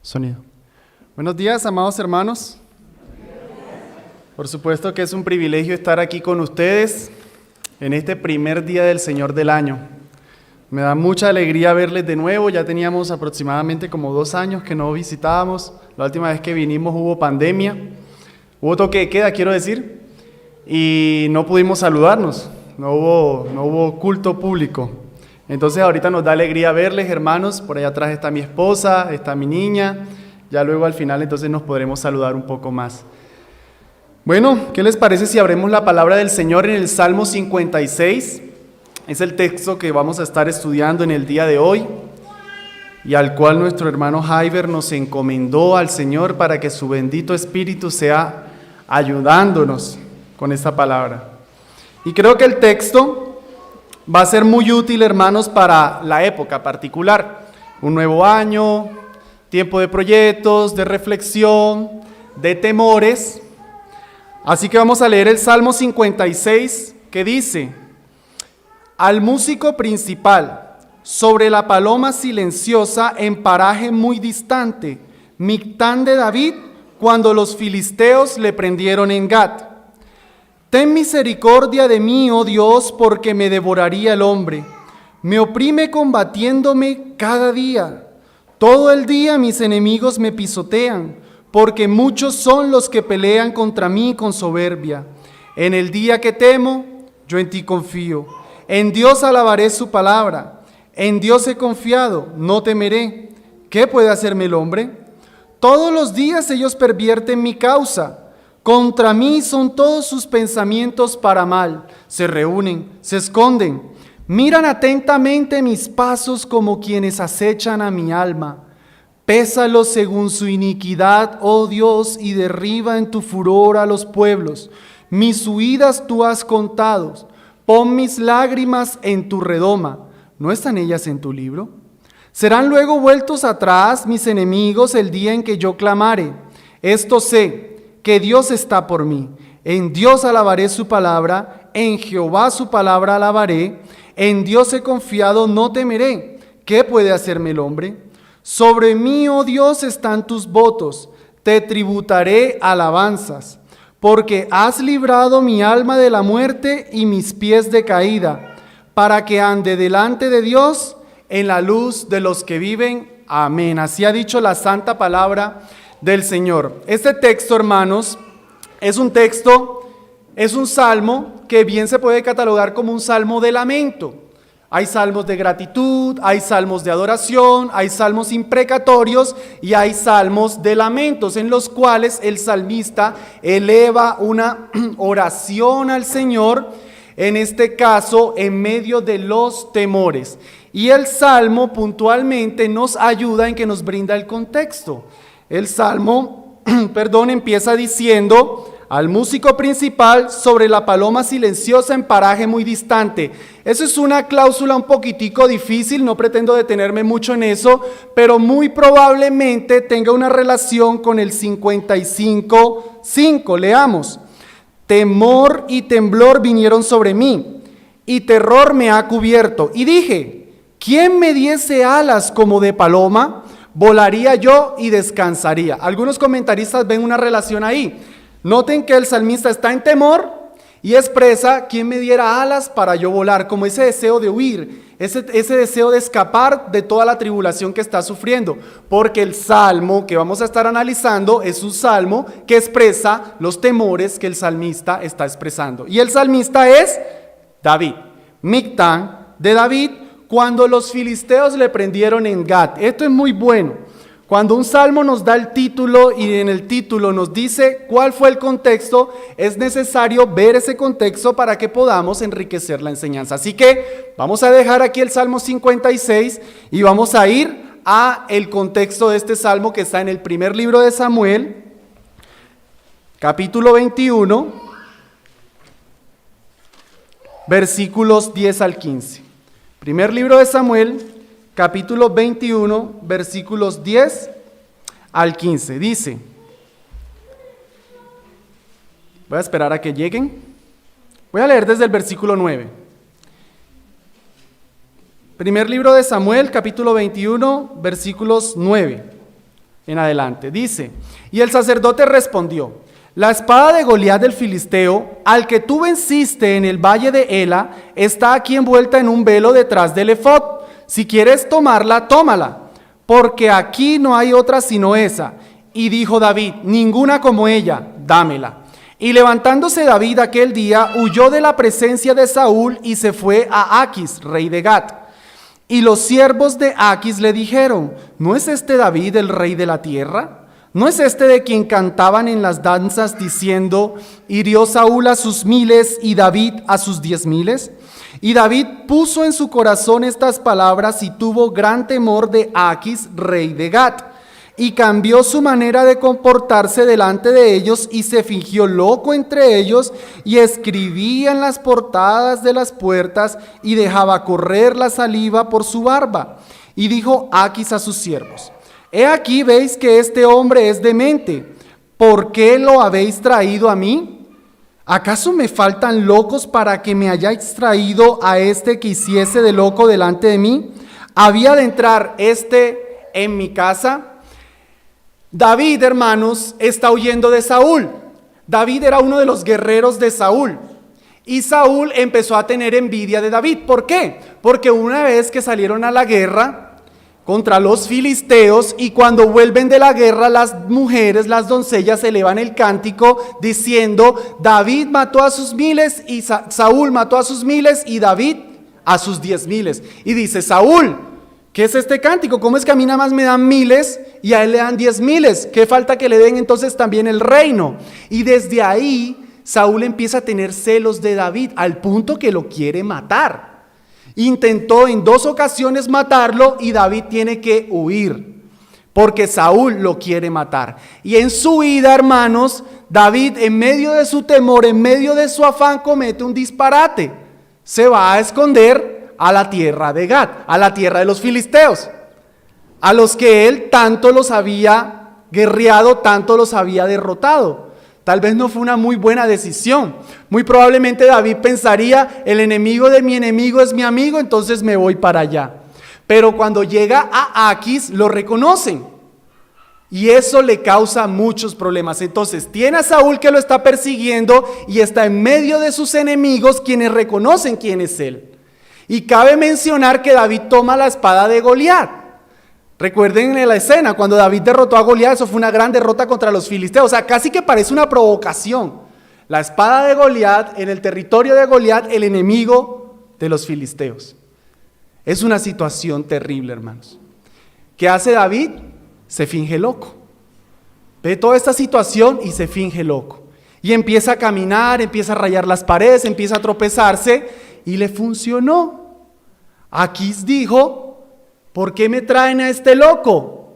Sonido. Buenos días, amados hermanos. Por supuesto que es un privilegio estar aquí con ustedes en este primer día del Señor del año. Me da mucha alegría verles de nuevo. Ya teníamos aproximadamente como 2 años que no visitábamos. La última vez que vinimos hubo pandemia, hubo toque de queda, quiero decir, y no pudimos saludarnos, no hubo culto público. Entonces ahorita nos da alegría verles, hermanos. Por allá atrás está mi esposa, está mi niña. Ya luego al final entonces nos podremos saludar un poco más. Bueno, ¿qué les parece si abrimos la palabra del Señor en el Salmo 56? Es el texto que vamos a estar estudiando en el día de hoy y al cual nuestro hermano Jaiber nos encomendó al Señor para que su bendito Espíritu sea ayudándonos con esta palabra. Y creo que el texto va a ser muy útil, hermanos, para la época particular. Un nuevo año, tiempo de proyectos, de reflexión, de temores. Así que vamos a leer el Salmo 56, que dice: al músico principal, sobre la paloma silenciosa en paraje muy distante, Mictán de David, cuando los filisteos le prendieron en Gat. Ten misericordia de mí, oh Dios, porque me devoraría el hombre. Me oprime combatiéndome cada día. Todo el día mis enemigos me pisotean, porque muchos son los que pelean contra mí con soberbia. En el día que temo, yo en ti confío. En Dios alabaré su palabra. En Dios he confiado, no temeré. ¿Qué puede hacerme el hombre? Todos los días ellos pervierten mi causa. Contra mí son todos sus pensamientos para mal. Se reúnen, se esconden. Miran atentamente mis pasos como quienes acechan a mi alma. Pésalos según su iniquidad, oh Dios, y derriba en tu furor a los pueblos. Mis huidas tú has contado. Pon mis lágrimas en tu redoma. ¿No están ellas en tu libro? Serán luego vueltos atrás mis enemigos el día en que yo clamare. Esto sé, que Dios está por mí. En Dios alabaré su palabra, en Jehová su palabra alabaré. En Dios he confiado, no temeré. ¿Qué puede hacerme el hombre? Sobre mí, oh Dios, están tus votos. Te tributaré alabanzas. Porque has librado mi alma de la muerte y mis pies de caída, para que ande delante de Dios en la luz de los que viven. Amén. Así ha dicho la santa palabra del Señor. Este texto, hermanos, es un salmo que bien se puede catalogar como un salmo de lamento. Hay salmos de gratitud, hay salmos de adoración, hay salmos imprecatorios y hay salmos de lamentos en los cuales el salmista eleva una oración al Señor, en este caso en medio de los temores. Y el salmo puntualmente nos ayuda en que nos brinda el contexto. El salmo, empieza diciendo: al músico principal, sobre la paloma silenciosa en paraje muy distante. Eso es una cláusula un poquitico difícil, no pretendo detenerme mucho en eso, pero muy probablemente tenga una relación con el 55:5. Leamos: temor y temblor vinieron sobre mí, y terror me ha cubierto. Y dije: ¿quién me diese alas como de paloma? Volaría yo y descansaría. Algunos comentaristas ven una relación ahí. Noten que el salmista está en temor y expresa: ¿quién me diera alas para yo volar? Como ese deseo de huir, ese deseo de escapar de toda la tribulación que está sufriendo. Porque el salmo que vamos a estar analizando es un salmo que expresa los temores que el salmista está expresando. Y el salmista es David, Mictán de David, cuando los filisteos le prendieron en Gat. Esto es muy bueno. Cuando un salmo nos da el título y en el título nos dice cuál fue el contexto, es necesario ver ese contexto para que podamos enriquecer la enseñanza. Así que vamos a dejar aquí el Salmo 56 y vamos a ir a el contexto de este salmo que está en el primer libro de Samuel, capítulo 21, versículos 10 al 15. Primer libro de Samuel, capítulo 21, versículos 10 al 15. Dice, voy a esperar a que lleguen. Voy a leer desde el versículo 9. Primer libro de Samuel, capítulo 21, versículos 9. en adelante. Dice, y el sacerdote respondió: la espada de Goliat del filisteo, al que tú venciste en el valle de Ela, está aquí envuelta en un velo detrás del efod. Si quieres tomarla, tómala, porque aquí no hay otra sino esa. Y dijo David: ninguna como ella, dámela. Y levantándose David aquel día, huyó de la presencia de Saúl y se fue a Aquis, rey de Gat. Y los siervos de Aquis le dijeron: ¿no es este David el rey de la tierra? ¿No es este de quien cantaban en las danzas diciendo: hirió Saúl a sus 1000 y David a sus 10,000? Y David puso en su corazón estas palabras y tuvo gran temor de Aquis, rey de Gat. Y cambió su manera de comportarse delante de ellos y se fingió loco entre ellos y escribía en las portadas de las puertas y dejaba correr la saliva por su barba. Y dijo Aquis a sus siervos: he aquí veis que este hombre es demente. ¿Por qué lo habéis traído a mí? ¿Acaso me faltan locos para que me hayáis traído a este que hiciese de loco delante de mí? ¿Había de entrar este en mi casa? David, hermanos, está huyendo de Saúl. David era uno de los guerreros de Saúl. Y Saúl empezó a tener envidia de David. ¿Por qué? Porque una vez que salieron a la guerra contra los filisteos, y cuando vuelven de la guerra, las mujeres, las doncellas elevan el cántico diciendo: David mató a sus 1000 y Saúl mató a sus 1000 y David a sus 10,000. Y dice Saúl: ¿qué es este cántico? ¿Cómo es que a mí nada más me dan 1000 y a él le dan 10,000? ¿Qué falta que le den entonces también el reino? Y desde ahí Saúl empieza a tener celos de David al punto que lo quiere matar. Intentó en 2 ocasiones matarlo y David tiene que huir porque Saúl lo quiere matar. Y en su huida, hermanos, David, en medio de su temor, en medio de su afán, comete un disparate. Se va a esconder a la tierra de Gat, a la tierra de los filisteos, a los que él tanto los había guerreado, tanto los había derrotado. Tal vez no fue una muy buena decisión. Muy probablemente David pensaría: el enemigo de mi enemigo es mi amigo, entonces me voy para allá. Pero cuando llega a Aquis, lo reconocen. Y eso le causa muchos problemas. Entonces tiene a Saúl que lo está persiguiendo y está en medio de sus enemigos, quienes reconocen quién es él. Y cabe mencionar que David toma la espada de Goliat. Recuerden la escena, cuando David derrotó a Goliat, eso fue una gran derrota contra los filisteos. O sea, casi que parece una provocación. La espada de Goliat, en el territorio de Goliat, el enemigo de los filisteos. Es una situación terrible, hermanos. ¿Qué hace David? Se finge loco. Ve toda esta situación y se finge loco. Y empieza a caminar, empieza a rayar las paredes, empieza a tropezarse y le funcionó. Aquis dijo: ¿por qué me traen a este loco?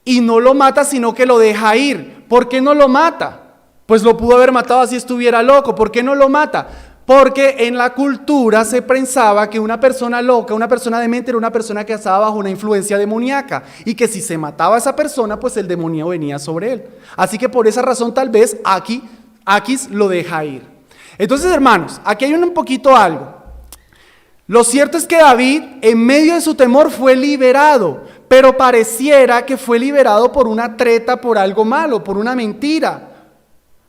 Y no lo mata, sino que lo deja ir. ¿Por qué no lo mata? Pues lo pudo haber matado así estuviera loco. ¿Por qué no lo mata? Porque en la cultura se pensaba que una persona loca, una persona demente, era una persona que estaba bajo una influencia demoníaca, y que si se mataba a esa persona, pues el demonio venía sobre él. Así que por esa razón tal vez Aquis lo deja ir. Entonces, hermanos, aquí hay un poquito algo. Lo cierto es que David, en medio de su temor, fue liberado, pero pareciera que fue liberado por una treta, por algo malo, por una mentira.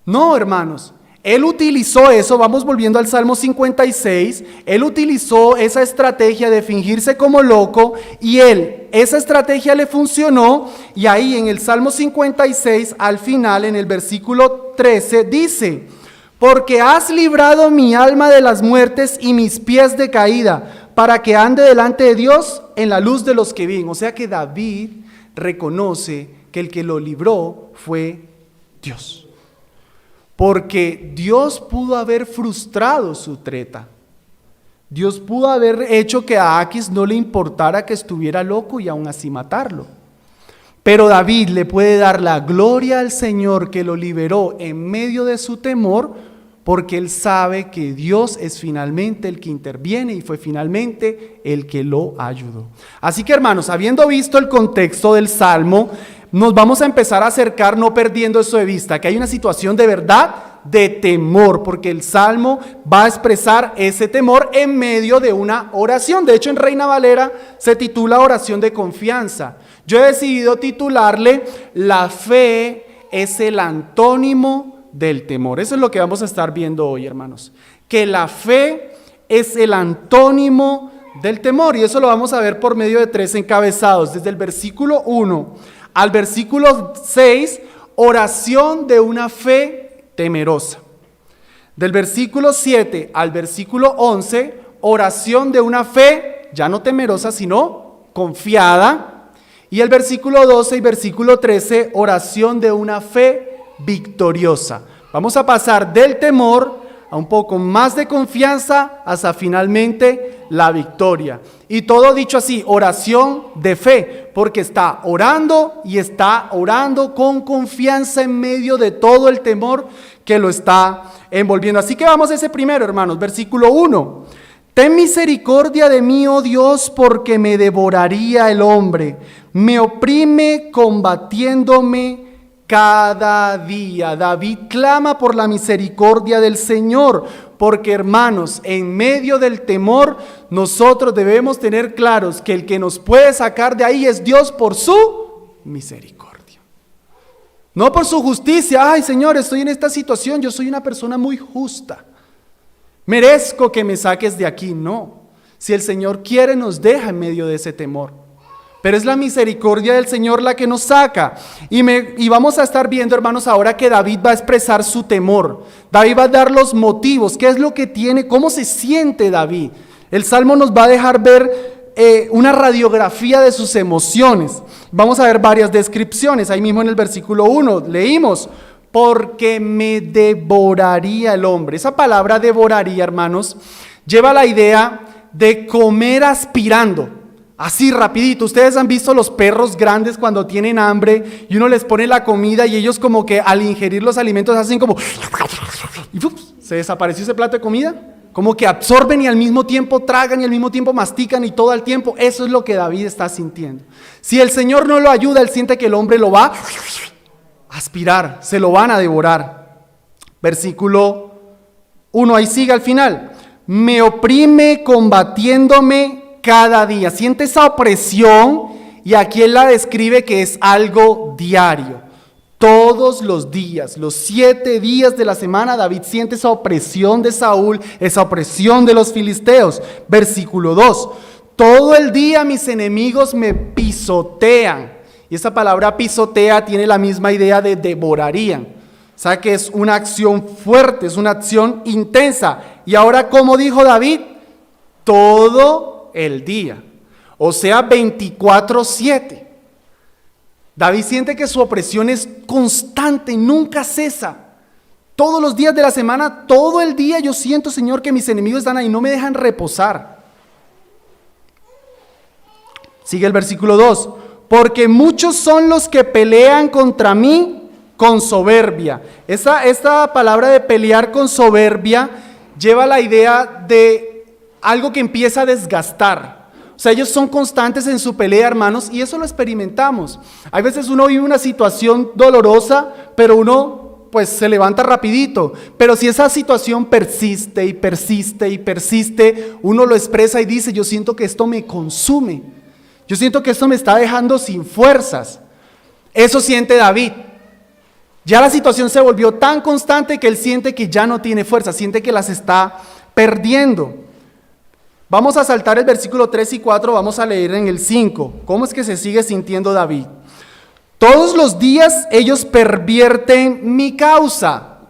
No, hermanos, él utilizó eso. Vamos volviendo al Salmo 56, él utilizó esa estrategia de fingirse como loco, y esa estrategia le funcionó, y ahí en el Salmo 56, al final, en el versículo 13, dice: porque has librado mi alma de las muertes y mis pies de caída, para que ande delante de Dios en la luz de los que viven. O sea que David reconoce que el que lo libró fue Dios. Porque Dios pudo haber frustrado su treta. Dios pudo haber hecho que a Aquis no le importara que estuviera loco y aún así matarlo. Pero David le puede dar la gloria al Señor que lo liberó en medio de su temor, porque él sabe que Dios es finalmente el que interviene y fue finalmente el que lo ayudó. Así que, hermanos, habiendo visto el contexto del Salmo, nos vamos a empezar a acercar, no perdiendo eso de vista, que hay una situación de verdad de temor, porque el Salmo va a expresar ese temor en medio de una oración. De hecho, en Reina Valera se titula oración de confianza. Yo he decidido titularle La fe es el antónimo del temor. Eso es lo que vamos a estar viendo hoy, hermanos. Que la fe es el antónimo del temor, y eso lo vamos a ver por medio de 3 encabezados. Desde el versículo 1 al versículo 6, oración de una fe temerosa. Del versículo 7 al versículo 11, oración de una fe ya no temerosa, sino confiada. Y el versículo 12 y versículo 13, oración de una fe victoriosa. Vamos a pasar del temor a un poco más de confianza hasta finalmente la victoria. Y todo dicho así, oración de fe, porque está orando y está orando con confianza en medio de todo el temor que lo está envolviendo. Así que vamos a ese primero, hermanos, versículo 1. Ten misericordia de mí, oh Dios, porque me devoraría el hombre. Me oprime combatiéndome cada día. David clama por la misericordia del Señor, porque, hermanos, en medio del temor nosotros debemos tener claros que el que nos puede sacar de ahí es Dios por su misericordia, no por su justicia. Ay, Señor, estoy en esta situación, yo soy una persona muy justa, merezco que me saques de aquí. No, si el Señor quiere, nos deja en medio de ese temor. Pero es la misericordia del Señor la que nos saca. Y vamos a estar viendo, hermanos, ahora que David va a expresar su temor. David va a dar los motivos, qué es lo que tiene, cómo se siente David. El Salmo nos va a dejar ver una radiografía de sus emociones. Vamos a ver varias descripciones. Ahí mismo en el versículo 1 leímos, porque me devoraría el hombre. Esa palabra devoraría, hermanos, lleva la idea de comer aspirando. Así rapidito. Ustedes han visto los perros grandes cuando tienen hambre y uno les pone la comida y ellos como que al ingerir los alimentos hacen como y ¡ups! Se desapareció ese plato de comida. Como que absorben y al mismo tiempo tragan y al mismo tiempo mastican y todo el tiempo. Eso es lo que David está sintiendo. Si el Señor no lo ayuda, él siente que el hombre lo va a aspirar, se lo van a devorar. Versículo 1, ahí sigue al final. Me oprime combatiéndome cada día. Siente esa opresión y aquí él la describe que es algo diario. Todos los días, los 7 días de la semana, David siente esa opresión de Saúl, esa opresión de los filisteos. Versículo 2, todo el día mis enemigos me pisotean. Y esa palabra pisotea tiene la misma idea de devorarían. O sea que es una acción fuerte, es una acción intensa. Y ahora, como dijo David, todo el día, o sea 24/7. David siente que su opresión es constante, nunca cesa. Todos los días de la semana, todo el día yo siento, Señor, que mis enemigos están ahí, no me dejan reposar. Sigue el versículo 2. Porque muchos son los que pelean contra mí con soberbia. Esta palabra de pelear con soberbia lleva la idea de algo que empieza a desgastar. O sea, ellos son constantes en su pelea, hermanos, y eso lo experimentamos. Hay veces uno vive una situación dolorosa, pero uno pues se levanta rapidito. Pero si esa situación persiste y persiste y persiste, uno lo expresa y dice, yo siento que esto me consume. Yo siento que esto me está dejando sin fuerzas. Eso siente David. Ya la situación se volvió tan constante que él siente que ya no tiene fuerza, siente que las está perdiendo. Vamos a saltar el versículo 3 y 4, vamos a leer en el 5. ¿Cómo es que se sigue sintiendo David? Todos los días ellos pervierten mi causa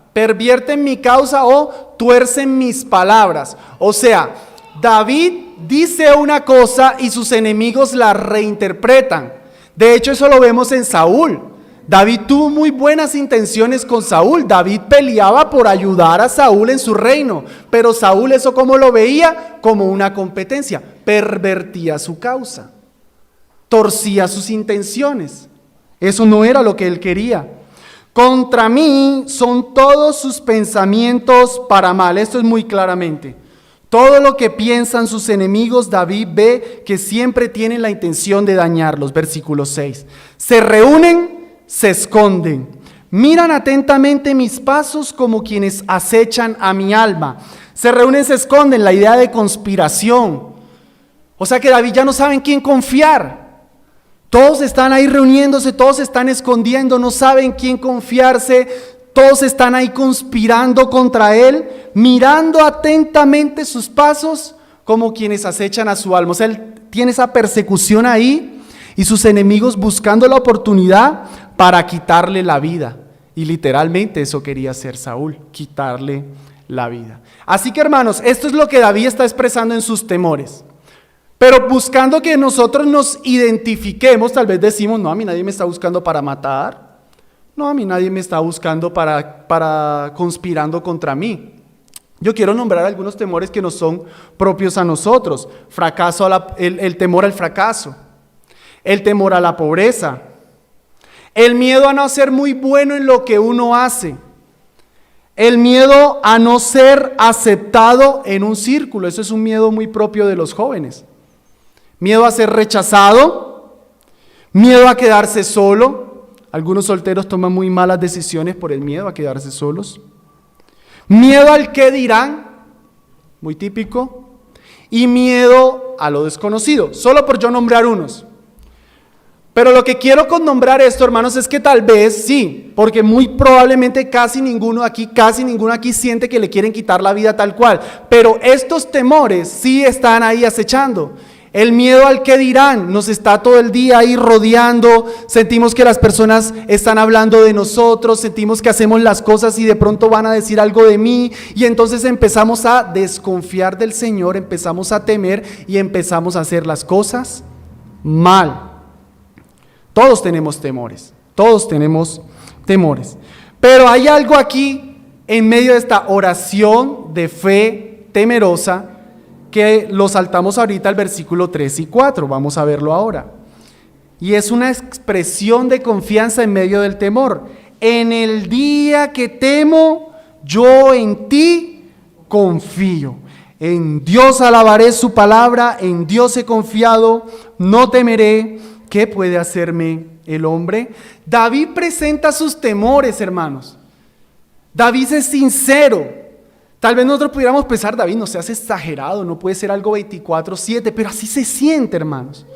o tuercen mis palabras. O sea, David dice una cosa y sus enemigos la reinterpretan. De hecho, eso lo vemos en Saúl. David tuvo muy buenas intenciones con Saúl. David peleaba por ayudar a Saúl en su reino, pero Saúl eso como lo veía como una competencia, pervertía su causa, torcía sus intenciones. Eso no era lo que él quería. Contra mí son todos sus pensamientos para mal. Esto es muy claramente. Todo lo que piensan sus enemigos, David ve que siempre tienen la intención de dañarlos. Versículo 6. Se reúnen, se esconden, Miran atentamente mis pasos como quienes acechan a mi alma. Se reúnen, se esconden, la idea de conspiración. O sea que David ya no sabe en quién confiar. Todos están ahí reuniéndose, todos se están escondiendo, no saben quién confiarse. Todos están ahí conspirando contra él, mirando atentamente sus pasos como quienes acechan a su alma. O sea, él tiene esa persecución ahí y sus enemigos buscando la oportunidad para quitarle la vida. Y literalmente eso quería hacer Saúl, quitarle la vida. Así que hermanos, esto es lo que David está expresando en sus temores. Pero buscando que nosotros nos identifiquemos, tal vez decimos, no, a mí nadie me está buscando para matar. No, a mí nadie me está buscando para conspirando contra mí. Yo quiero nombrar algunos temores que nos son propios a nosotros. El temor al fracaso, el temor a la pobreza, el miedo a no ser muy bueno en lo que uno hace, el miedo a no ser aceptado en un círculo. Eso es un miedo muy propio de los jóvenes. Miedo a ser rechazado, miedo a quedarse solo. Algunos solteros toman muy malas decisiones por el miedo a quedarse solos. Miedo al qué dirán, muy típico. Y miedo a lo desconocido, solo por yo nombrar unos. Pero lo que quiero con nombrar esto, hermanos, es que tal vez sí, porque muy probablemente casi ninguno aquí siente que le quieren quitar la vida tal cual. Pero estos temores sí están ahí acechando. El miedo al que dirán nos está todo el día ahí rodeando, sentimos que las personas están hablando de nosotros, sentimos que hacemos las cosas y de pronto van a decir algo de mí y entonces empezamos a desconfiar del Señor, empezamos a temer y empezamos a hacer las cosas mal. Todos tenemos temores, pero hay algo aquí en medio de esta oración de fe temerosa que lo saltamos ahorita al versículo 3 y 4, vamos a verlo ahora. Y es una expresión de confianza en medio del temor. En el día que temo, yo en ti confío. En Dios alabaré su palabra, en Dios he confiado, no temeré. ¿Qué puede hacerme el hombre? David presenta sus temores, hermanos. David es sincero. Tal vez nosotros pudiéramos pensar, David, no seas exagerado, no puede ser algo 24/7, pero así se siente, hermanos.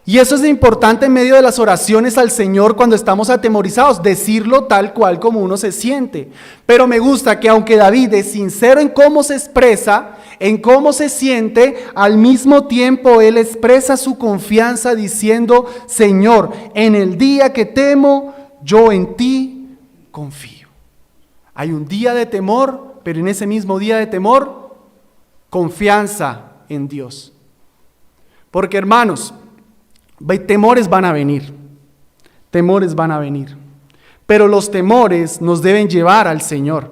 Y eso es importante en medio de las oraciones al Señor cuando estamos atemorizados, decirlo tal cual como uno se siente. Pero me gusta que aunque David es sincero en cómo se expresa, en cómo se siente, al mismo tiempo él expresa su confianza diciendo, Señor, en el día que temo, yo en ti confío. Hay un día de temor, pero en ese mismo día de temor, confianza en Dios. Porque hermanos, temores van a venir, pero los temores nos deben llevar al Señor.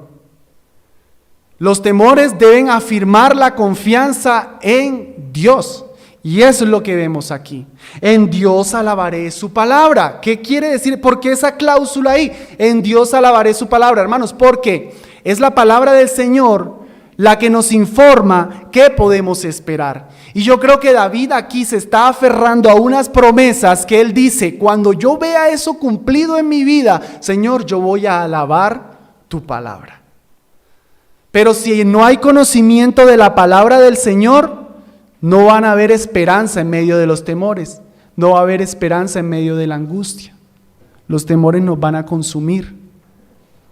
Los temores deben afirmar la confianza en Dios. Y eso es lo que vemos aquí. En Dios alabaré su palabra. ¿Qué quiere decir? ¿Por qué esa cláusula ahí? En Dios alabaré su palabra, hermanos, porque es la palabra del Señor la que nos informa qué podemos esperar. Y yo creo que David aquí se está aferrando a unas promesas que él dice, cuando yo vea eso cumplido en mi vida, Señor, yo voy a alabar tu palabra. Pero si no hay conocimiento de la palabra del Señor, no van a haber esperanza en medio de los temores, no va a haber esperanza en medio de la angustia. Los temores nos van a consumir.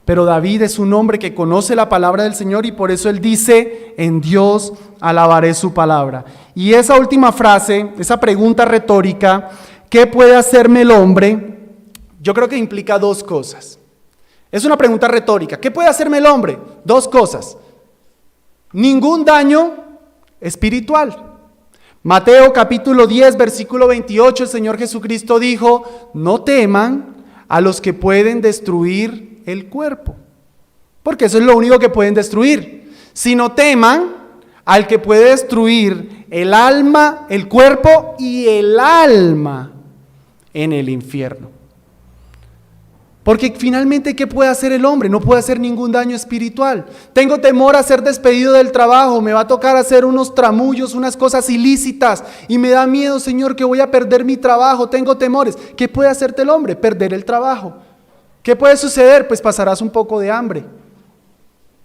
Pero David es un hombre que conoce la palabra del Señor y por eso él dice, en Dios alabaré su palabra. Y esa última frase, esa pregunta retórica, ¿qué puede hacerme el hombre? Yo creo que implica dos cosas. Es una pregunta retórica. ¿Qué puede hacerme el hombre? Dos cosas. Ningún daño espiritual. Mateo capítulo 10, versículo 28, el Señor Jesucristo dijo, no teman a los que pueden destruir el cuerpo, porque eso es lo único que pueden destruir, sino teman al que puede destruir el alma, el cuerpo y el alma en el infierno. Porque finalmente, ¿qué puede hacer el hombre? No puede hacer ningún daño espiritual. Tengo temor a ser despedido del trabajo, me va a tocar hacer unos tramullos, unas cosas ilícitas, y me da miedo, Señor, que voy a perder mi trabajo, tengo temores. ¿Qué puede hacerte el hombre? Perder el trabajo. ¿Qué puede suceder? Pues pasarás un poco de hambre.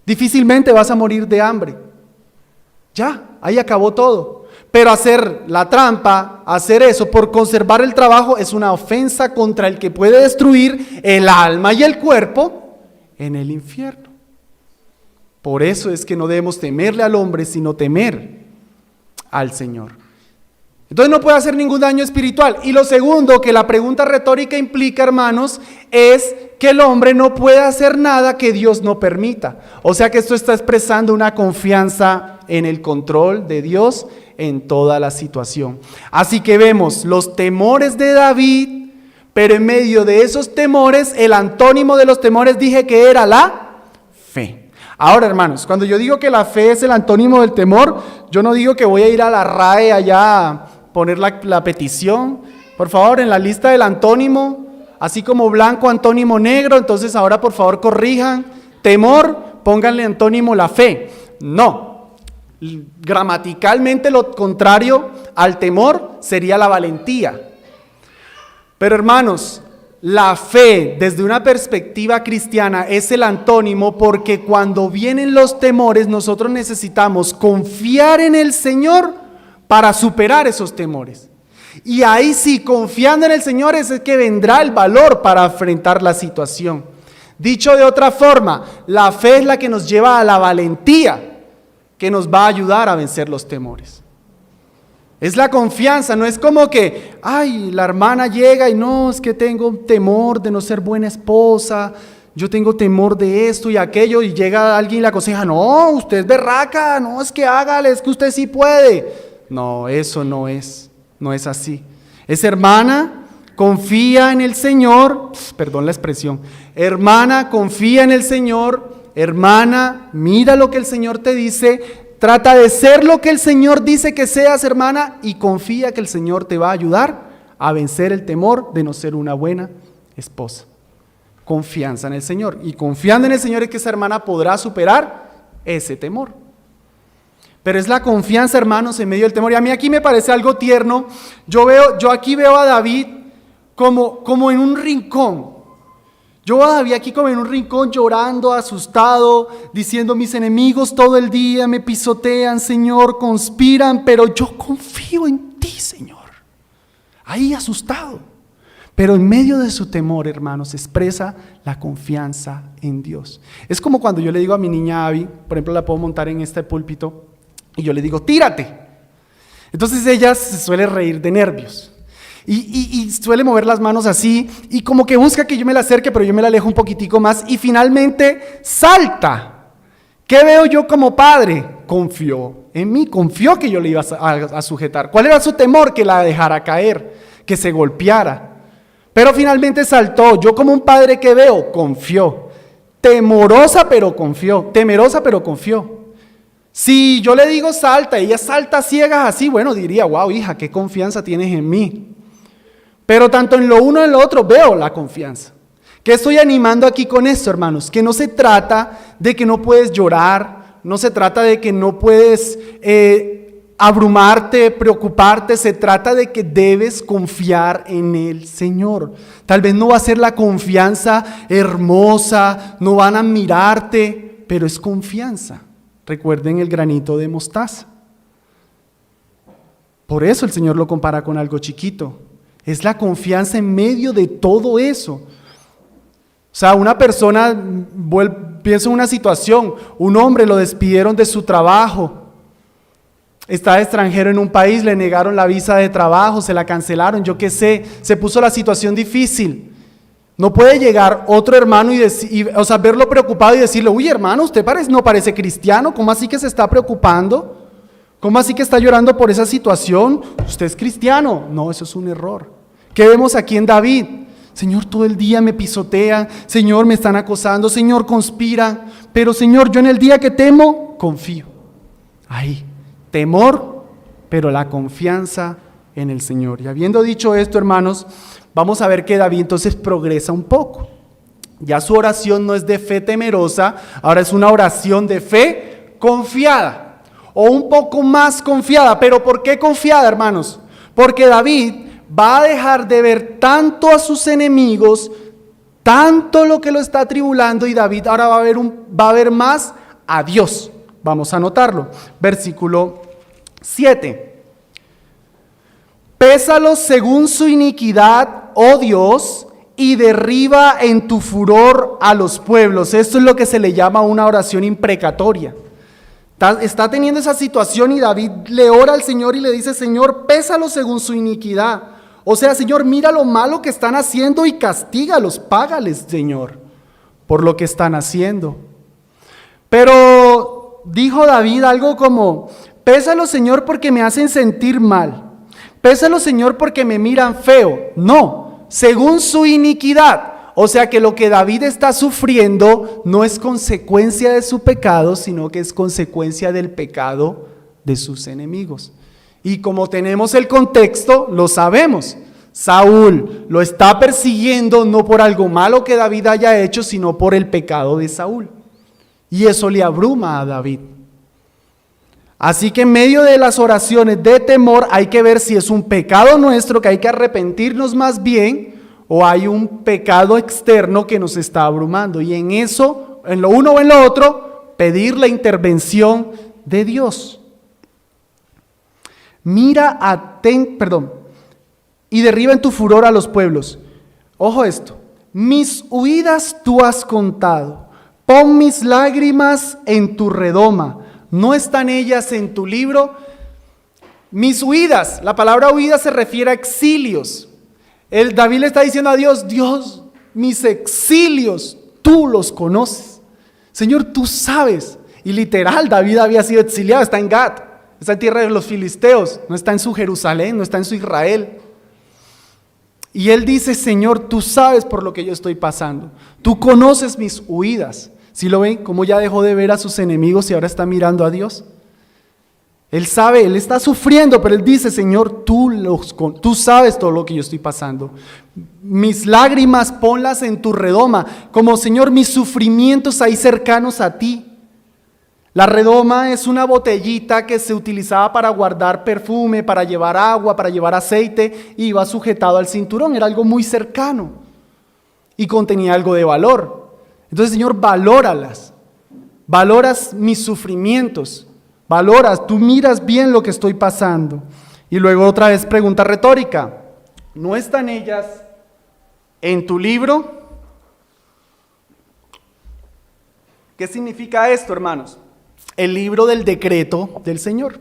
Difícilmente vas a morir de hambre. Ya, ahí acabó todo. Pero hacer la trampa, hacer eso por conservar el trabajo es una ofensa contra el que puede destruir el alma y el cuerpo en el infierno. Por eso es que no debemos temerle al hombre, sino temer al Señor. Entonces no puede hacer ningún daño espiritual. Y lo segundo que la pregunta retórica implica, hermanos, es que el hombre no puede hacer nada que Dios no permita. O sea que esto está expresando una confianza en el control de Dios en toda la situación. Así que vemos los temores de David, pero en medio de esos temores, el antónimo de los temores dije que era la fe. Ahora, hermanos, cuando yo digo que la fe es el antónimo del temor, yo no digo que voy a ir a la RAE allá a poner la petición. Por favor, en la lista del antónimo, así como blanco, antónimo negro, entonces ahora por favor corrijan, temor, pónganle antónimo la fe. No, gramaticalmente lo contrario al temor sería la valentía. Pero hermanos, la fe desde una perspectiva cristiana es el antónimo, porque cuando vienen los temores nosotros necesitamos confiar en el Señor para superar esos temores. Y ahí sí, confiando en el Señor es que vendrá el valor para enfrentar la situación. Dicho de otra forma, la fe es la que nos lleva a la valentía, que nos va a ayudar a vencer los temores. Es la confianza, no es como que, ay, la hermana llega y no, es que tengo temor de no ser buena esposa, yo tengo temor de esto y aquello, y llega alguien y le aconseja, no, usted es berraca, no, es que hágale, es que usted sí puede. No, eso no es así. Esa hermana confía en el Señor, perdón la expresión, hermana confía en el Señor, hermana mira lo que el Señor te dice, trata de ser lo que el Señor dice que seas, hermana, y confía que el Señor te va a ayudar a vencer el temor de no ser una buena esposa. Confianza en el Señor. Y confiando en el Señor es que esa hermana podrá superar ese temor. Pero es la confianza, hermanos, en medio del temor. Y a mí aquí me parece algo tierno. Yo aquí veo a David como en un rincón. Yo a David aquí como en un rincón llorando, asustado, diciendo mis enemigos todo el día me pisotean, Señor, conspiran, pero yo confío en ti, Señor. Ahí asustado. Pero en medio de su temor, hermanos, expresa la confianza en Dios. Es como cuando yo le digo a mi niña Abby, por ejemplo, la puedo montar en este púlpito, y yo le digo, tírate. Entonces ella se suele reír de nervios. Y suele mover las manos así, y como que busca que yo me la acerque, pero yo me la alejo un poquitico más, y finalmente salta. ¿Qué veo yo como padre? Confió en mí, confió que yo le iba a sujetar. ¿Cuál era su temor? Que la dejara caer, que se golpeara. Pero finalmente saltó. Yo como un padre que veo, confió. Temerosa pero confió. Si yo le digo salta, ella salta ciegas así, bueno, diría, wow, hija, qué confianza tienes en mí. Pero tanto en lo uno y en lo otro veo la confianza. ¿Qué estoy animando aquí con esto, hermanos? Que no se trata de que no puedes llorar, no se trata de que no puedes abrumarte, preocuparte, se trata de que debes confiar en el Señor. Tal vez no va a ser la confianza hermosa, no van a mirarte, pero es confianza. Recuerden el granito de mostaza. Por eso el Señor lo compara con algo chiquito. Es la confianza en medio de todo eso. O sea, una persona, pienso en una situación, un hombre lo despidieron de su trabajo, está extranjero en un país, le negaron la visa de trabajo, se la cancelaron, yo qué sé, se puso la situación difícil. No puede llegar otro hermano verlo preocupado y decirle, uy hermano, usted no parece cristiano, ¿cómo así que se está preocupando? ¿Cómo así que está llorando por esa situación? Usted es cristiano. No, eso es un error. ¿Qué vemos aquí en David? Señor, todo el día me pisotean, Señor, me están acosando, Señor, conspiran, pero Señor, yo en el día que temo, confío. Ahí, temor, pero la confianza en el Señor. Y habiendo dicho esto, hermanos, vamos a ver que David entonces progresa un poco. Ya su oración no es de fe temerosa, ahora es una oración de fe confiada, o un poco más confiada. ¿Pero por qué confiada, hermanos? Porque David va a dejar de ver tanto a sus enemigos Tanto lo que lo está atribulando, y David ahora va a ver más a Dios. Vamos a anotarlo. Versículo 7. Pésalos según su iniquidad, oh Dios, y derriba en tu furor a los pueblos. Esto es lo que se le llama una oración imprecatoria. Está teniendo esa situación y David le ora al Señor y le dice: Señor, pésalos según su iniquidad. O sea, Señor, mira lo malo que están haciendo y castígalos, págales, Señor, por lo que están haciendo. Pero dijo David algo como: pésalos, Señor, porque me hacen sentir mal. Pésalos, Señor, porque me miran feo. No, según su iniquidad. O sea que lo que David está sufriendo no es consecuencia de su pecado, sino que es consecuencia del pecado de sus enemigos. Y como tenemos el contexto, lo sabemos. Saúl lo está persiguiendo no por algo malo que David haya hecho, sino por el pecado de Saúl. Y eso le abruma a David. Así que en medio de las oraciones de temor hay que ver si es un pecado nuestro que hay que arrepentirnos más bien, o hay un pecado externo que nos está abrumando. Y en eso, en lo uno o en lo otro, pedir la intervención de Dios. Y derriba en tu furor a los pueblos. Ojo esto: mis huidas tú has contado, pon mis lágrimas en tu redoma. ¿No están ellas en tu libro? Mis huidas, la palabra huida se refiere a exilios. David le está diciendo a Dios: Dios, mis exilios, tú los conoces. Señor, tú sabes. Y literal, David había sido exiliado, está en Gat, está en tierra de los filisteos, no está en su Jerusalén, no está en su Israel. Y él dice: Señor, tú sabes por lo que yo estoy pasando, tú conoces mis huidas. ¿Sí lo ven? Cómo ya dejó de ver a sus enemigos y ahora está mirando a Dios. Él sabe, él está sufriendo, pero él dice: Señor, tú sabes todo lo que yo estoy pasando. Mis lágrimas ponlas en tu redoma, como, Señor, mis sufrimientos ahí cercanos a ti. La redoma es una botellita que se utilizaba para guardar perfume, para llevar agua, para llevar aceite, y iba sujetado al cinturón. Era algo muy cercano y contenía algo de valor. Entonces, Señor, valóralas, valoras mis sufrimientos, valoras, tú miras bien lo que estoy pasando. Y luego otra vez pregunta retórica: ¿no están ellas en tu libro? ¿Qué significa esto, hermanos? El libro del decreto del Señor.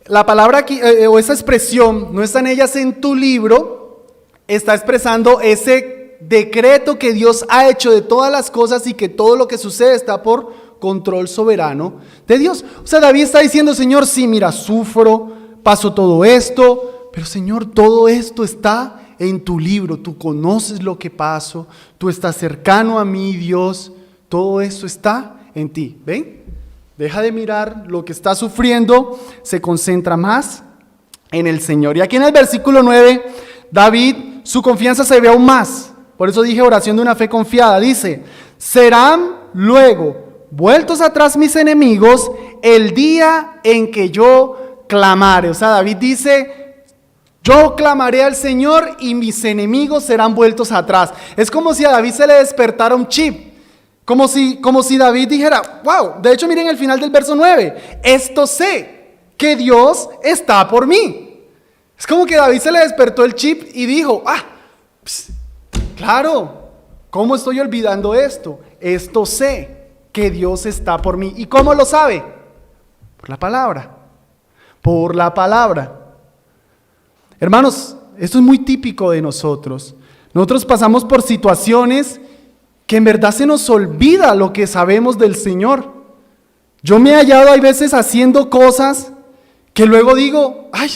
La palabra aquí, o esa expresión, ¿no están ellas en tu libro?, está expresando ese decreto que Dios ha hecho de todas las cosas y que todo lo que sucede está por control soberano de Dios. O sea, David está diciendo: Señor, sí, mira, sufro, paso todo esto, pero Señor, todo esto está en tu libro, tú conoces lo que paso, tú estás cercano a mí, Dios, todo eso está en ti. ¿Ven? Deja de mirar lo que está sufriendo, se concentra más en el Señor. Y aquí en el versículo 9, David, su confianza se ve aún más. Por eso dije oración de una fe confiada. Dice: serán luego vueltos atrás mis enemigos el día en que yo clamare. O sea, David dice: yo clamaré al Señor y mis enemigos serán vueltos atrás. Es como si a David se le despertara un chip. Como si David dijera: wow, de hecho miren el final del verso 9. Esto sé, que Dios está por mí. Es como que David se le despertó el chip y dijo: claro, ¿cómo estoy olvidando esto? Esto sé, que Dios está por mí. ¿Y cómo lo sabe? Por la palabra. Por la palabra. Hermanos, esto es muy típico de nosotros. Nosotros pasamos por situaciones que en verdad se nos olvida lo que sabemos del Señor. Yo me he hallado hay veces haciendo cosas que luego digo: ay,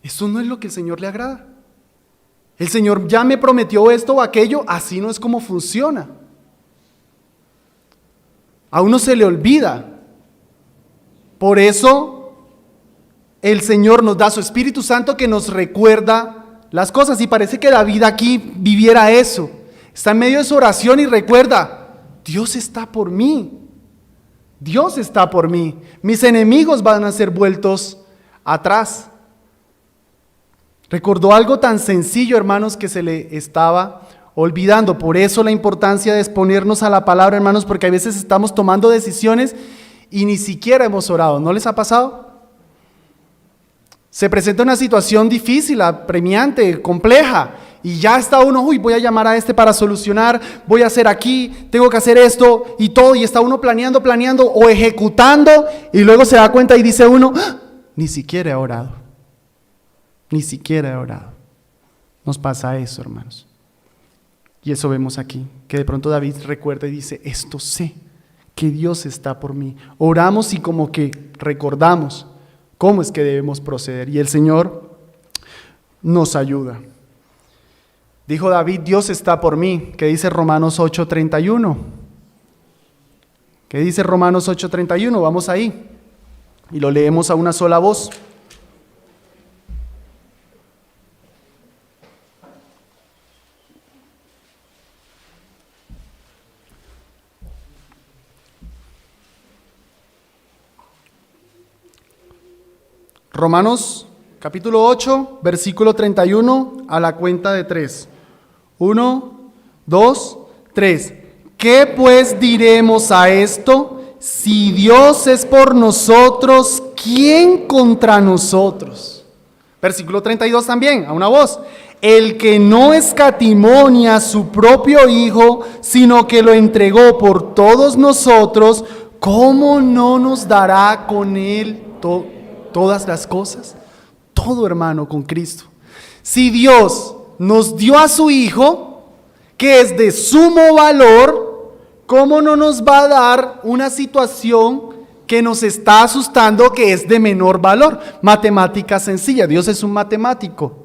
eso no es lo que el Señor le agrada. El Señor ya me prometió esto o aquello, así no es como funciona. A uno se le olvida. Por eso el Señor nos da su Espíritu Santo que nos recuerda las cosas. Y parece que David aquí viviera eso. Está en medio de su oración y recuerda: Dios está por mí. Dios está por mí. Mis enemigos van a ser vueltos atrás. Recordó algo tan sencillo, hermanos, que se le estaba olvidando. Por eso la importancia de exponernos a la palabra, hermanos, porque a veces estamos tomando decisiones y ni siquiera hemos orado. ¿No les ha pasado? Se presenta una situación difícil, apremiante, compleja, y ya está uno, voy a llamar a este para solucionar, voy a hacer aquí, tengo que hacer esto y todo, y está uno planeando o ejecutando, y luego se da cuenta y dice uno, ni siquiera he orado, ni siquiera he orado. Nos pasa eso, hermanos. Y eso vemos aquí, que de pronto David recuerda y dice, esto sé, que Dios está por mí. Oramos y como que recordamos cómo es que debemos proceder, y el Señor nos ayuda. Dijo David, Dios está por mí, que dice Romanos 8:31. ¿Qué dice Romanos 8:31? Vamos ahí y lo leemos a una sola voz. Romanos capítulo 8, versículo 31, a la cuenta de 3. 1, 2, 3. ¿Qué pues diremos a esto? Si Dios es por nosotros, ¿quién contra nosotros? Versículo 32 también, a una voz. El que no escatimó ni a su propio Hijo, sino que lo entregó por todos nosotros, ¿cómo no nos dará con él todas las cosas? Todo, hermano, con Cristo. Si Dios nos dio a su Hijo, que es de sumo valor, ¿cómo no nos va a dar una situación que nos está asustando que es de menor valor? Matemática sencilla, Dios es un matemático.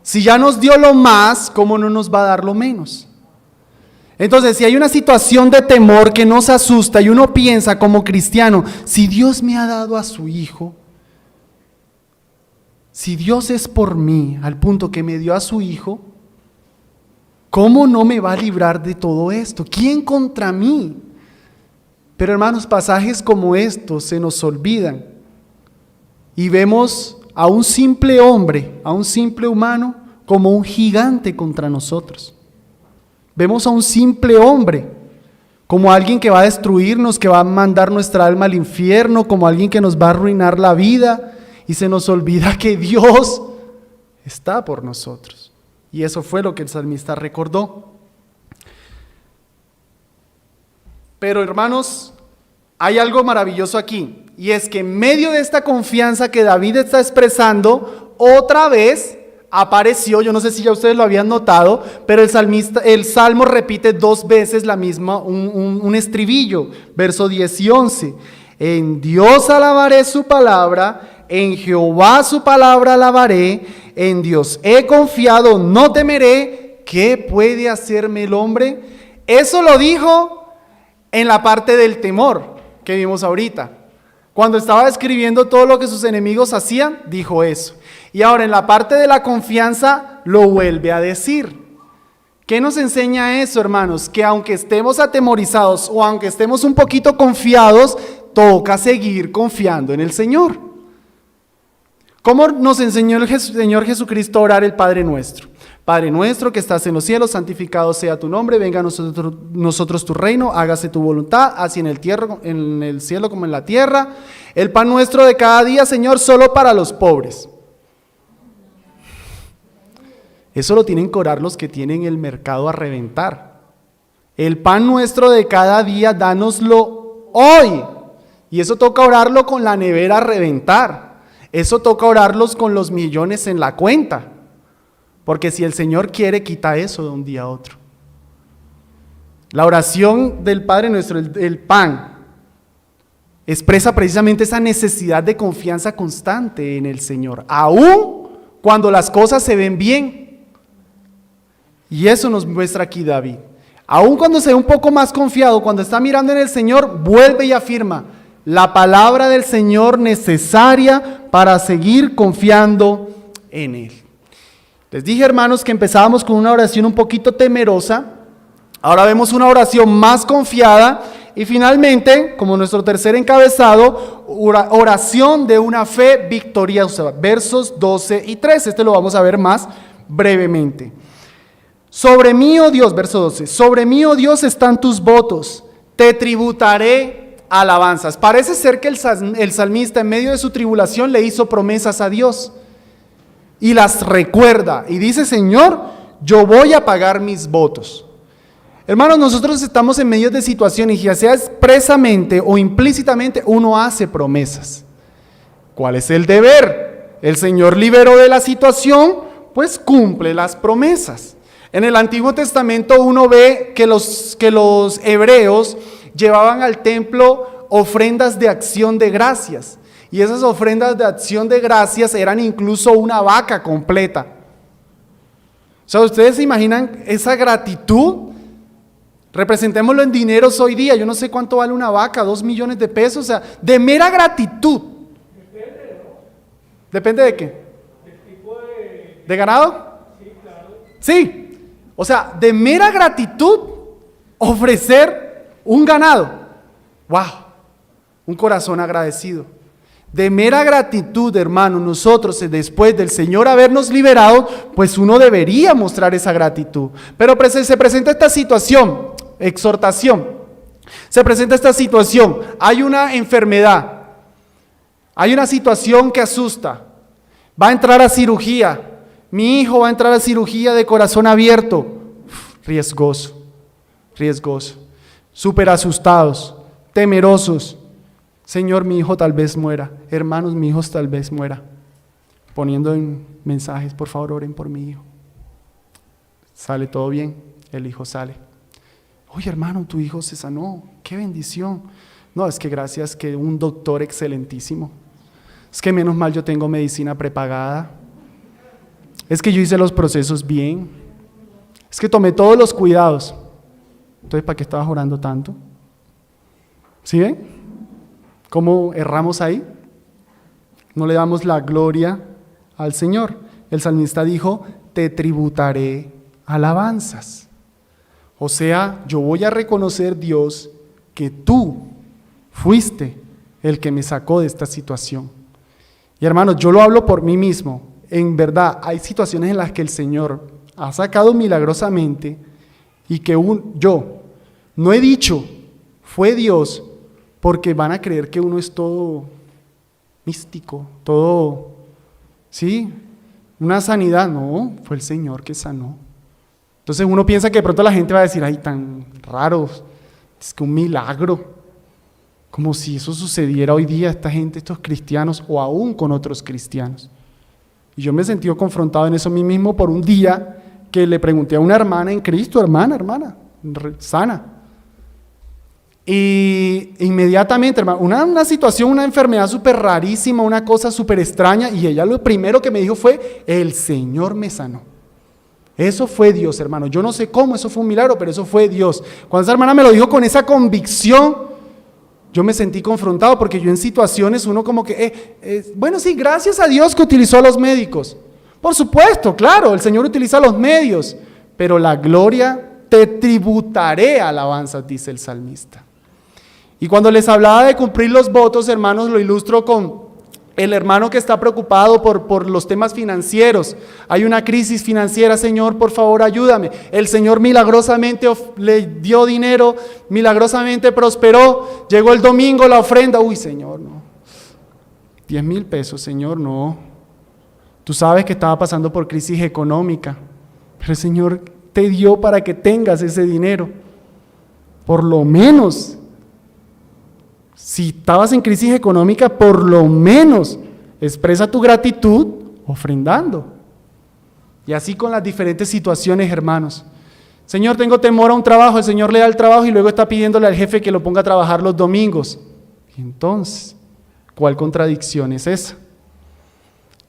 Si ya nos dio lo más, ¿cómo no nos va a dar lo menos? Entonces, si hay una situación de temor que nos asusta y uno piensa como cristiano, si Dios me ha dado a su Hijo, si Dios es por mí al punto que me dio a su Hijo, ¿cómo no me va a librar de todo esto? ¿Quién contra mí? Pero hermanos, pasajes como estos se nos olvidan y vemos a un simple hombre, a un simple humano, como un gigante contra nosotros. Vemos a un simple hombre como alguien que va a destruirnos, que va a mandar nuestra alma al infierno, como alguien que nos va a arruinar la vida, y se nos olvida que Dios está por nosotros. Y eso fue lo que el salmista recordó. Pero hermanos, hay algo maravilloso aquí, y es que en medio de esta confianza que David está expresando, otra vez apareció, yo no sé si ya ustedes lo habían notado, pero el salmo repite 2 veces la misma, un estribillo, verso 10 y 11. En Dios alabaré su palabra, en Jehová su palabra alabaré, en Dios he confiado, no temeré. ¿Qué puede hacerme el hombre? Eso lo dijo en la parte del temor que vimos ahorita. Cuando estaba describiendo todo lo que sus enemigos hacían, dijo eso. Y ahora en la parte de la confianza lo vuelve a decir. ¿Qué nos enseña eso, hermanos? Que aunque estemos atemorizados o aunque estemos un poquito confiados, toca seguir confiando en el Señor. ¿Cómo nos enseñó el Señor Jesucristo a orar el Padre Nuestro? Padre nuestro que estás en los cielos, santificado sea tu nombre, venga a nosotros tu reino, hágase tu voluntad, así en el cielo como en la tierra. El pan nuestro de cada día, Señor, solo para los pobres. Eso lo tienen que orar los que tienen el mercado a reventar. El pan nuestro de cada día, dánoslo hoy. Y eso toca orarlo con la nevera a reventar. Eso toca orarlos con los millones en la cuenta. Porque si el Señor quiere, quita eso de un día a otro. La oración del Padre Nuestro, el pan, expresa precisamente esa necesidad de confianza constante en el Señor, aun cuando las cosas se ven bien. Y eso nos muestra aquí David. Aun cuando se ve un poco más confiado, cuando está mirando en el Señor, vuelve y afirma la palabra del Señor necesaria para seguir confiando en Él. Les dije, hermanos, que empezábamos con una oración un poquito temerosa. Ahora vemos una oración más confiada. Y finalmente, como nuestro tercer encabezado, oración de una fe victoriosa. Versos 12 y 13. Este lo vamos a ver más brevemente. Sobre mí, oh Dios, verso 12, sobre mí, oh Dios, están tus votos, te tributaré alabanzas. Parece ser que el salmista en medio de su tribulación le hizo promesas a Dios y las recuerda y dice: Señor, yo voy a pagar mis votos. Hermanos, nosotros estamos en medio de situaciones y ya sea expresamente o implícitamente uno hace promesas. ¿Cuál es el deber? El Señor liberó de la situación, pues cumple las promesas. En el Antiguo Testamento uno ve que los hebreos llevaban al templo ofrendas de acción de gracias. Y esas ofrendas de acción de gracias eran incluso una vaca completa. O sea, ¿ustedes se imaginan esa gratitud? Representémoslo en dineros hoy día. Yo no sé cuánto vale una vaca, 2 millones de pesos. O sea, de mera gratitud. ¿Depende de qué? ¿Del tipo de ganado? Sí, claro. Sí. O sea, de mera gratitud, ofrecer un ganado. ¡Wow! Un corazón agradecido. De mera gratitud, hermano, nosotros después del Señor habernos liberado, pues uno debería mostrar esa gratitud. Pero se presenta esta situación, exhortación. Se presenta esta situación. Hay una enfermedad. Hay una situación que asusta. Va a entrar a cirugía. Mi hijo va a entrar a cirugía de corazón abierto. Riesgoso, riesgoso. Súper asustados, temerosos. Señor, mi hijo tal vez muera. Hermanos, mi hijo tal vez muera. Poniendo en mensajes: por favor, oren por mi hijo. Sale todo bien, el hijo sale. Oye, hermano, tu hijo se sanó. ¡Qué bendición! No, es que gracias que un doctor excelentísimo. Es que menos mal yo tengo medicina prepagada. Es que yo hice los procesos bien. Es que tomé todos los cuidados. Entonces, ¿para qué estabas orando tanto? ¿Sí ven? ¿Cómo erramos ahí? No le damos la gloria al Señor. El salmista dijo: te tributaré alabanzas. O sea, yo voy a reconocer, Dios, que tú fuiste el que me sacó de esta situación. Y hermanos, yo lo hablo por mí mismo. En verdad, hay situaciones en las que el Señor ha sacado milagrosamente y que yo no he dicho, fue Dios, porque van a creer que uno es todo místico, todo, ¿sí? Una sanidad. No, fue el Señor que sanó. Entonces uno piensa que de pronto la gente va a decir: ay, tan raro, es que un milagro. Como si eso sucediera hoy día a esta gente, estos cristianos, o aún con otros cristianos. Y yo me he sentido confrontado en eso a mí mismo por un día que le pregunté a una hermana en Cristo: hermana, sana. Y inmediatamente, hermano, una situación, una enfermedad súper rarísima, una cosa súper extraña, y ella lo primero que me dijo fue: el Señor me sanó. Eso fue Dios, hermano. Yo no sé cómo, eso fue un milagro, pero eso fue Dios. Cuando esa hermana me lo dijo con esa convicción, yo me sentí confrontado, porque yo en situaciones uno como que, bueno, sí, gracias a Dios que utilizó a los médicos. Por supuesto, claro, el Señor utiliza los medios, pero la gloria te tributaré alabanzas, dice el salmista. Y cuando les hablaba de cumplir los votos, hermanos, lo ilustro con el hermano que está preocupado por los temas financieros. Hay una crisis financiera: Señor, por favor, ayúdame. El Señor milagrosamente le dio dinero, milagrosamente prosperó. Llegó el domingo la ofrenda. Uy, Señor, no. 10,000 pesos, Señor, no. Tú sabes que estaba pasando por crisis económica, pero el Señor te dio para que tengas ese dinero. Por lo menos, si estabas en crisis económica, por lo menos expresa tu gratitud ofrendando. Y así con las diferentes situaciones, hermanos. Señor, tengo temor a un trabajo. El Señor le da el trabajo y luego está pidiéndole al jefe que lo ponga a trabajar los domingos. Y entonces, ¿cuál contradicción es esa?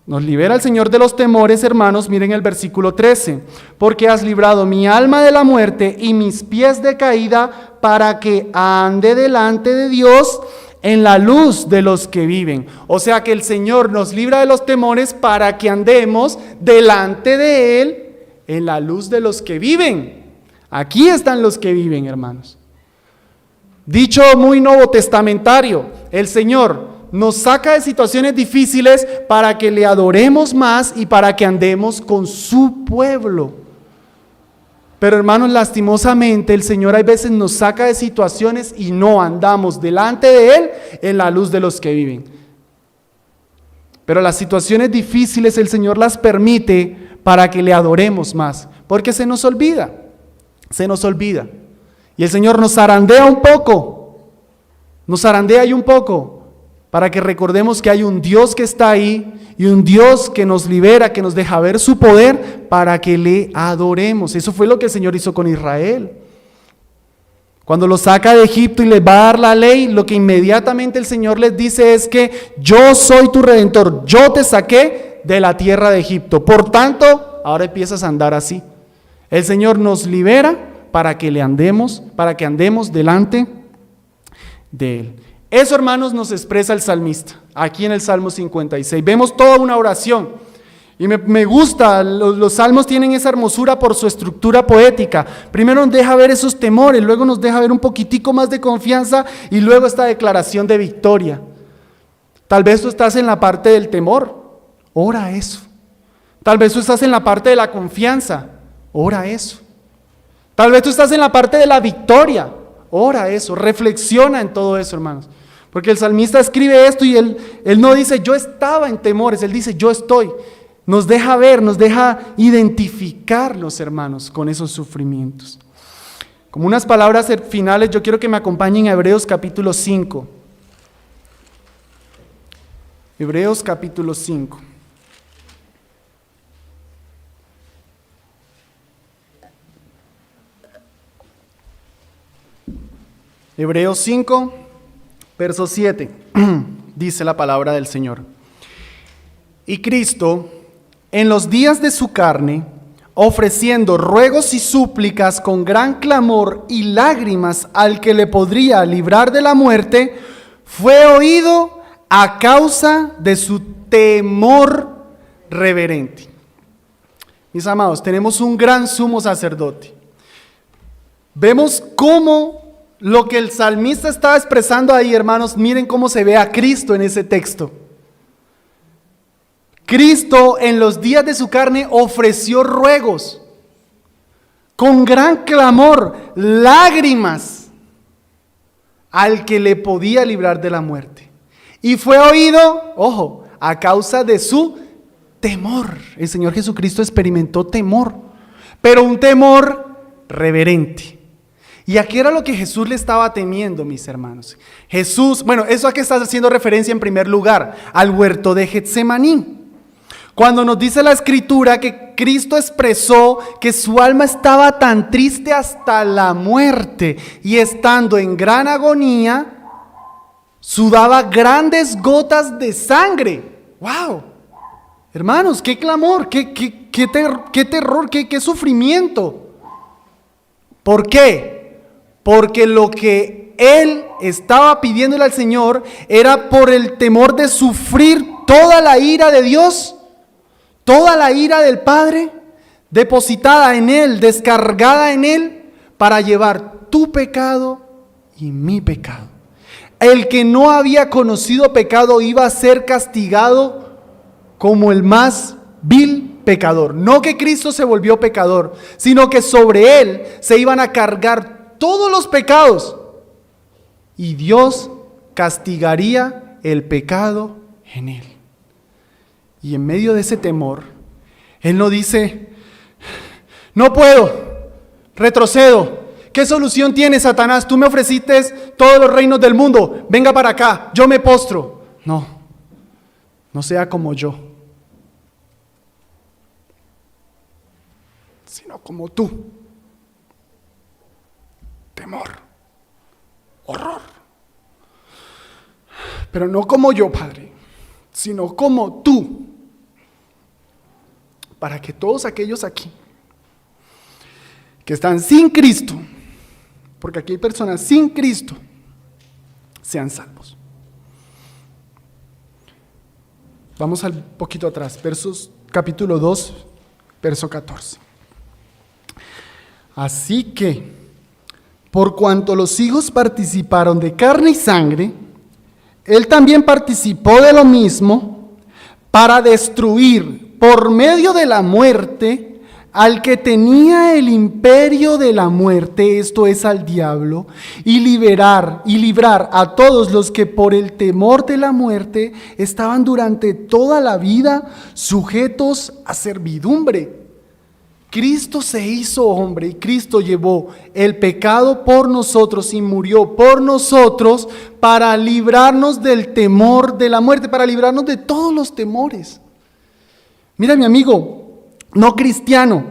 Nos libera el Señor de los temores, hermanos. Miren el versículo 13. Porque has librado mi alma de la muerte y mis pies de caída, para que ande delante de Dios en la luz de los que viven. O sea que el Señor nos libra de los temores para que andemos delante de Él en la luz de los que viven. Aquí están los que viven, hermanos. Dicho muy nuevo testamentario, el Señor nos saca de situaciones difíciles para que le adoremos más y para que andemos con su pueblo. Pero hermanos, lastimosamente el Señor hay veces nos saca de situaciones y no andamos delante de Él en la luz de los que viven. Pero las situaciones difíciles el Señor las permite para que le adoremos más, porque se nos olvida. Y el Señor nos zarandea un poco, para que recordemos que hay un Dios que está ahí y un Dios que nos libera, que nos deja ver su poder para que le adoremos. Eso fue lo que el Señor hizo con Israel. Cuando los saca de Egipto y les va a dar la ley, lo que inmediatamente el Señor les dice es que yo soy tu Redentor, yo te saqué de la tierra de Egipto. Por tanto, ahora empiezas a andar así. El Señor nos libera para que andemos delante de Él. Eso, hermanos, nos expresa el salmista, aquí en el Salmo 56. Vemos toda una oración, y me gusta, los salmos tienen esa hermosura por su estructura poética. Primero nos deja ver esos temores, luego nos deja ver un poquitico más de confianza, y luego esta declaración de victoria. Tal vez tú estás en la parte del temor, ora eso. Tal vez tú estás en la parte de la confianza, ora eso. Tal vez tú estás en la parte de la victoria, ora eso, reflexiona en todo eso, hermanos. Porque el salmista escribe esto y él no dice yo estaba en temores, él dice yo estoy. Nos deja ver, nos deja identificarnos, hermanos, con esos sufrimientos. Como unas palabras finales, yo quiero que me acompañen a Hebreos capítulo 5. Hebreos capítulo 5. Hebreos 5, verso 7, dice la palabra del Señor. Y Cristo, en los días de su carne, ofreciendo ruegos y súplicas con gran clamor y lágrimas al que le podría librar de la muerte, fue oído a causa de su temor reverente. Mis amados, tenemos un gran sumo sacerdote. Vemos cómo lo que el salmista estaba expresando ahí, hermanos, miren cómo se ve a Cristo en ese texto. Cristo en los días de su carne ofreció ruegos, con gran clamor, lágrimas, al que le podía librar de la muerte. Y fue oído, ojo, a causa de su temor. El Señor Jesucristo experimentó temor, pero un temor reverente. Y aquí era lo que Jesús le estaba temiendo, mis hermanos. Jesús, eso a que está haciendo referencia en primer lugar, al huerto de Getsemaní. Cuando nos dice la Escritura que Cristo expresó que su alma estaba tan triste hasta la muerte y estando en gran agonía, sudaba grandes gotas de sangre. ¡Wow! Hermanos, qué clamor, qué terror, qué sufrimiento. ¿Por qué? Porque lo que él estaba pidiéndole al Señor era por el temor de sufrir toda la ira de Dios, toda la ira del Padre, depositada en Él, descargada en Él, para llevar tu pecado y mi pecado. El que no había conocido pecado iba a ser castigado como el más vil pecador. No que Cristo se volvió pecador, sino que sobre Él se iban a cargar todos los pecados y Dios castigaría el pecado en Él. Y en medio de ese temor, Él no dice, no puedo, retrocedo. ¿Qué solución tiene, Satanás? Tú me ofreciste todos los reinos del mundo, venga para acá, yo me postro. No sea como yo, sino como tú. Temor, horror. Pero no como yo, Padre, sino como tú. Para que todos aquellos aquí que están sin Cristo, porque aquí hay personas sin Cristo, sean salvos. Vamos al poquito atrás, capítulo 2, verso 14. Así que, por cuanto los hijos participaron de carne y sangre, Él también participó de lo mismo para destruir por medio de la muerte al que tenía el imperio de la muerte, esto es al diablo, y librar a todos los que por el temor de la muerte estaban durante toda la vida sujetos a servidumbre. Cristo se hizo hombre y Cristo llevó el pecado por nosotros y murió por nosotros para librarnos del temor de la muerte, para librarnos de todos los temores. Mira, mi amigo, no cristiano,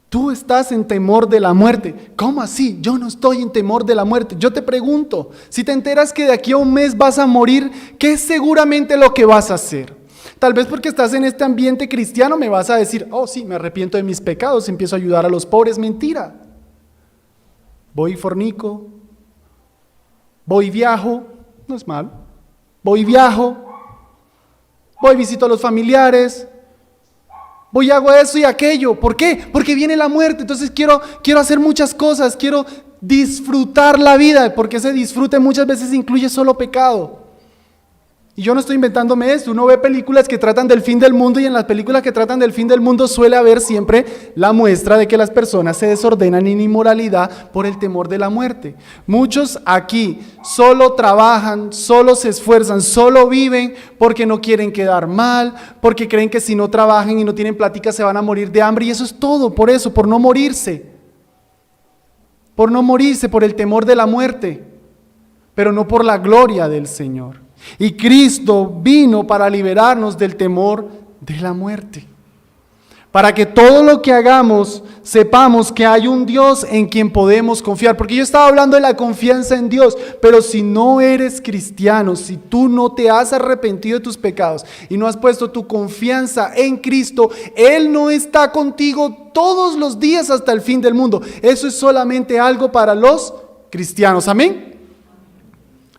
tú estás en temor de la muerte. ¿Cómo así? Yo no estoy en temor de la muerte. Yo te pregunto, si te enteras que de aquí a un mes vas a morir, ¿qué es seguramente lo que vas a hacer? Tal vez porque estás en este ambiente cristiano me vas a decir, oh sí, me arrepiento de mis pecados, empiezo a ayudar a los pobres. Mentira. Voy y fornico, voy y viajo, no es mal. Voy y viajo, voy y visito a los familiares, voy y hago eso y aquello. ¿Por qué? Porque viene la muerte, entonces quiero hacer muchas cosas, quiero disfrutar la vida, porque ese disfrute muchas veces incluye solo pecado. Y yo no estoy inventándome esto, uno ve películas que tratan del fin del mundo y en las películas que tratan del fin del mundo suele haber siempre la muestra de que las personas se desordenan en inmoralidad por el temor de la muerte. Muchos aquí solo trabajan, solo se esfuerzan, solo viven porque no quieren quedar mal, porque creen que si no trabajan y no tienen plática se van a morir de hambre y eso es todo, por eso, por no morirse, por el temor de la muerte, pero no por la gloria del Señor. Y Cristo vino para liberarnos del temor de la muerte. Para que todo lo que hagamos sepamos que hay un Dios en quien podemos confiar. Porque yo estaba hablando de la confianza en Dios, pero si no eres cristiano, si tú no te has arrepentido de tus pecados y no has puesto tu confianza en Cristo, Él no está contigo todos los días hasta el fin del mundo. Eso es solamente algo para los cristianos. Amén.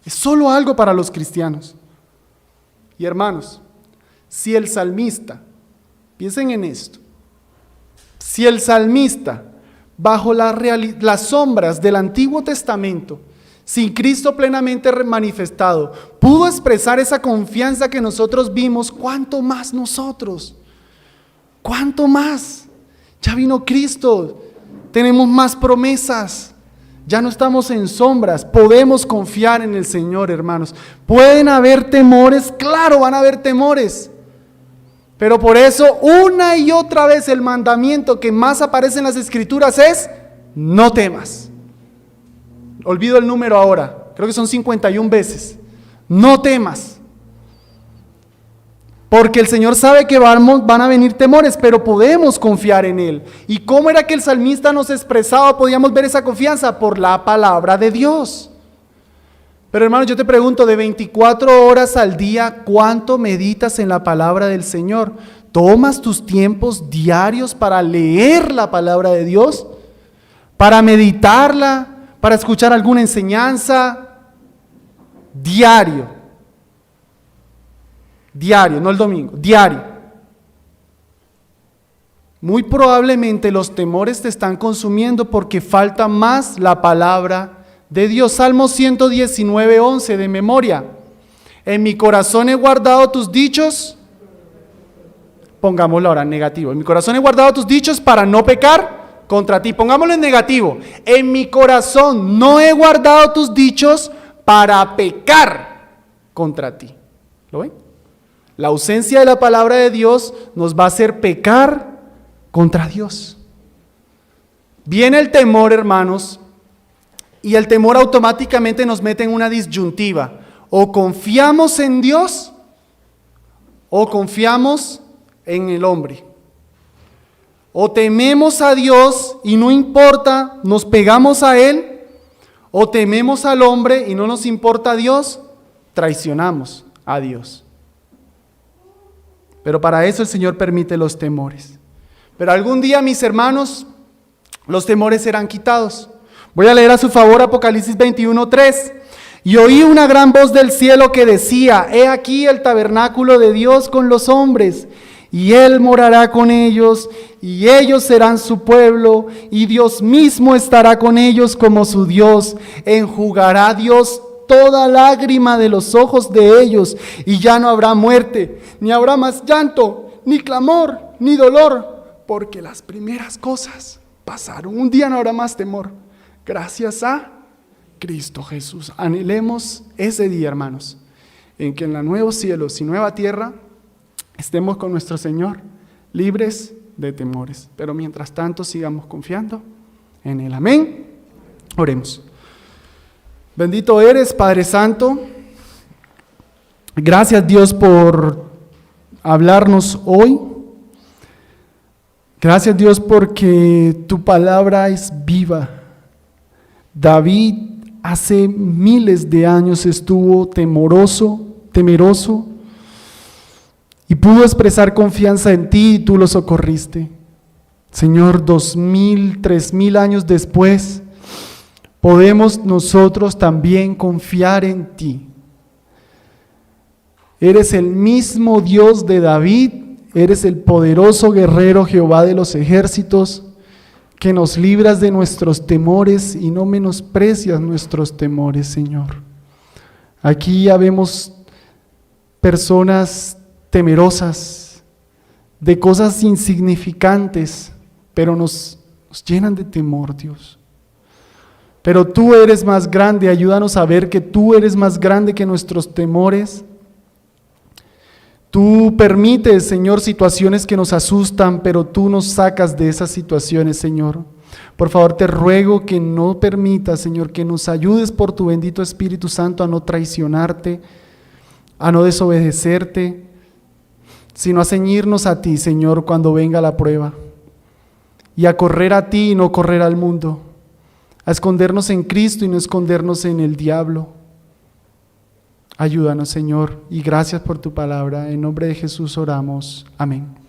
Es solo algo para los cristianos. Y hermanos, si el salmista, piensen en esto, si el salmista, bajo las sombras del Antiguo Testamento, sin Cristo plenamente manifestado, pudo expresar esa confianza que nosotros vimos, ¿cuánto más nosotros? ¿Cuánto más? Ya vino Cristo, tenemos más promesas. Ya no estamos en sombras, podemos confiar en el Señor, hermanos. ¿Pueden haber temores? Claro, van a haber temores. Pero por eso, una y otra vez, el mandamiento que más aparece en las Escrituras es, no temas. Olvido el número ahora, creo que son 51 veces. No temas. Porque el Señor sabe que van a venir temores, pero podemos confiar en Él. ¿Y cómo era que el salmista nos expresaba? Podíamos ver esa confianza por la palabra de Dios. Pero hermanos, yo te pregunto, de 24 horas al día, ¿cuánto meditas en la palabra del Señor? ¿Tomas tus tiempos diarios para leer la palabra de Dios? ¿Para meditarla? ¿Para escuchar alguna enseñanza? Diario, no el domingo, diario. Muy probablemente los temores te están consumiendo porque falta más la palabra de Dios. Salmo 119:11 de memoria. En mi corazón he guardado tus dichos. Pongámoslo ahora en negativo. En mi corazón he guardado tus dichos para no pecar contra ti. Pongámoslo en negativo. En mi corazón no he guardado tus dichos para pecar contra ti. ¿Lo ven? La ausencia de la palabra de Dios nos va a hacer pecar contra Dios. Viene el temor, hermanos, y el temor automáticamente nos mete en una disyuntiva. O confiamos en Dios o confiamos en el hombre. O tememos a Dios y no importa, nos pegamos a Él, o tememos al hombre y no nos importa a Dios, traicionamos a Dios. Pero para eso el Señor permite los temores. Pero algún día, mis hermanos, los temores serán quitados. Voy a leer a su favor Apocalipsis 21:3. Y oí una gran voz del cielo que decía, he aquí el tabernáculo de Dios con los hombres, y Él morará con ellos, y ellos serán su pueblo, y Dios mismo estará con ellos como su Dios. Enjugará Dios toda lágrima de los ojos de ellos, y ya no habrá muerte, ni habrá más llanto, ni clamor, ni dolor, porque las primeras cosas pasaron. Un día no habrá más temor, gracias a Cristo Jesús. Anhelemos ese día, hermanos, en que en los nuevos cielos y nueva tierra estemos con nuestro Señor, libres de temores. Pero mientras tanto sigamos confiando en Él. Amén. Oremos. Bendito eres, Padre Santo. Gracias, Dios, por hablarnos hoy. Gracias, Dios, porque tu palabra es viva. David hace miles de años estuvo temeroso y pudo expresar confianza en ti y tú lo socorriste. Señor, 2000, 3000 años después, podemos nosotros también confiar en ti. Eres el mismo Dios de David, eres el poderoso guerrero Jehová de los ejércitos, que nos libras de nuestros temores y no menosprecias nuestros temores, Señor. Aquí ya vemos personas temerosas de cosas insignificantes, pero nos llenan de temor, Dios. Pero tú eres más grande, ayúdanos a ver que tú eres más grande que nuestros temores. Tú permites, Señor, situaciones que nos asustan, pero tú nos sacas de esas situaciones, Señor. Por favor, te ruego que no permitas, Señor, que nos ayudes por tu bendito Espíritu Santo a no traicionarte, a no desobedecerte, sino a ceñirnos a ti, Señor, cuando venga la prueba. Y a correr a ti y no correr al mundo. A escondernos en Cristo y no escondernos en el diablo. Ayúdanos, Señor, y gracias por tu palabra. En nombre de Jesús oramos. Amén.